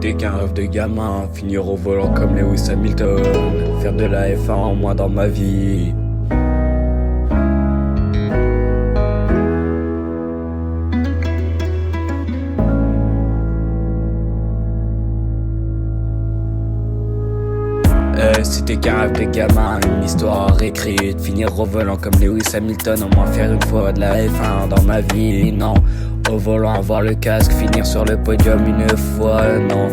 c'était qu'un rêve de gamin, finir au volant comme Lewis Hamilton, faire de la F1 en moins dans ma vie. C'était qu'un rêve de gamin, une histoire écrite, finir au volant comme Lewis Hamilton, au moins faire une fois de la F1 dans ma vie, non. Au volant, avoir le casque, finir sur le podium une fois, non.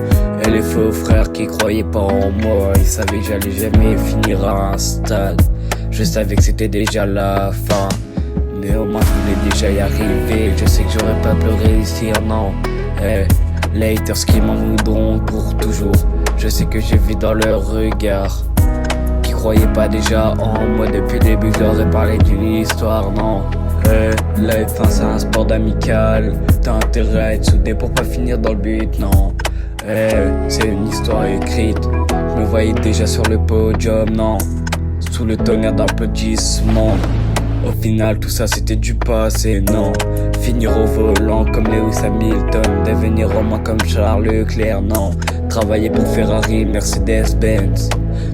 Et les faux frères qui croyaient pas en moi, ils savaient que j'allais jamais finir à un stade. Je savais que c'était déjà la fin, mais au moins je voulais déjà y arriver. Je sais que j'aurais pas pu réussir, non. Les haters qui m'en voudront pour toujours. Je sais que j'ai vu dans leur regard qu'ils croyaient pas déjà en moi depuis le début. Je leur ai parlé d'une histoire, non. La F1 c'est un sport d'amical. T'as intérêt à être soudé pour pas finir dans le but, non. C'est une histoire écrite. Je me voyais déjà sur le podium, non. Sous le tonnerre d'applaudissements. Au final tout ça c'était du passé, non. Finir au volant comme Lewis Hamilton, devenir romain comme Charles Leclerc, non. Travailler pour Ferrari, Mercedes-Benz,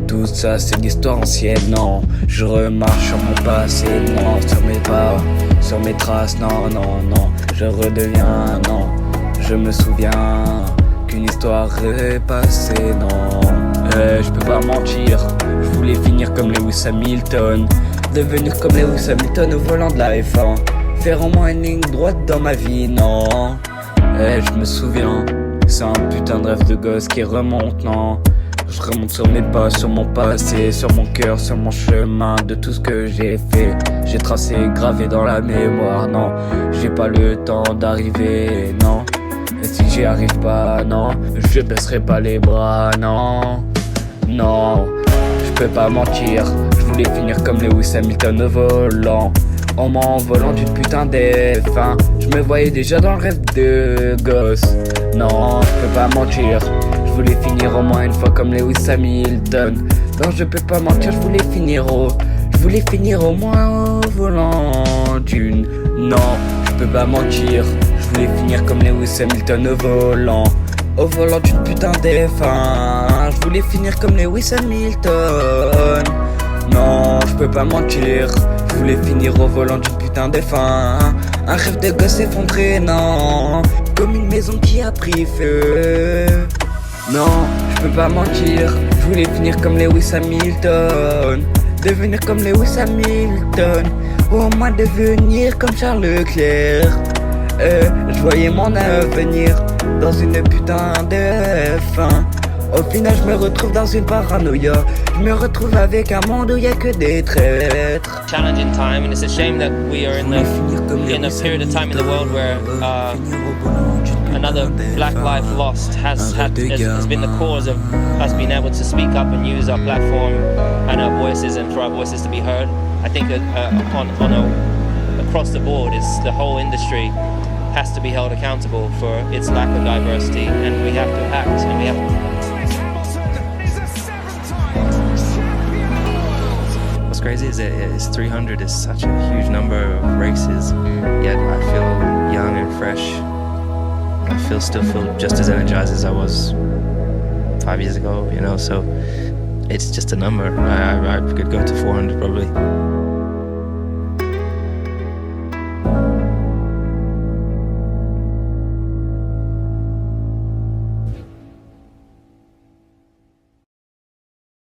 tout ça c'est l'histoire ancienne, non. Je remarche sur mon passé, non. Sur mes pas, sur mes traces, non, non, non. Je redeviens, non. Je me souviens qu'une histoire est passée, non. Je peux pas mentir, je voulais finir comme Lewis Hamilton, devenir comme Lewis Hamilton au volant de la F1, faire au moins une ligne droite dans ma vie, non. Je me souviens, c'est un putain de rêve de gosse qui remonte, non. Je remonte sur mes pas, sur mon passé, sur mon cœur, sur mon chemin, de tout ce que j'ai fait. J'ai tracé, gravé dans la mémoire, non. J'ai pas le temps d'arriver, non. Et si j'y arrive pas, non, je baisserai pas les bras, non. Non, je peux pas mentir, je voulais finir comme Lewis Hamilton au volant, en m'envolant d'une putain d'F1. Je me voyais déjà dans le rêve de gosse. Non, je peux pas mentir, je voulais finir au moins une fois comme Lewis Hamilton. Non, je peux pas mentir, je voulais finir au moins au volant d'une. Non, je peux pas mentir, je voulais finir comme Lewis Hamilton au volant d'une putain d'F1. Je voulais finir comme Lewis Hamilton. Non, je peux pas mentir, je voulais finir au volant d'une putain d'F1. Un rêve de gosse effondré, non. Comme une maison qui a pris feu. Non, je peux pas mentir, je voulais finir comme Lewis Hamilton, devenir comme Lewis Hamilton, ou au moins devenir comme Charles Leclerc. Je voyais mon avenir dans une putain de F1. Au final je me retrouve dans une paranoïa. Je me retrouve avec un monde où y'a que des traîtres. Challenging time, and it's a shame that we are in a period of time in the world where another black life lost has been the cause of us being able to speak up and use our platform and our voices, and for our voices to be heard. I think across the board, the whole industry has to be held accountable for its lack of diversity, and we have to act, and we have to. What's crazy is that 300 is such a huge number of races, yet I feel young and fresh. I still feel just as energized as I was 5 years ago, you know, so it's just a number. I could go to 400 probably.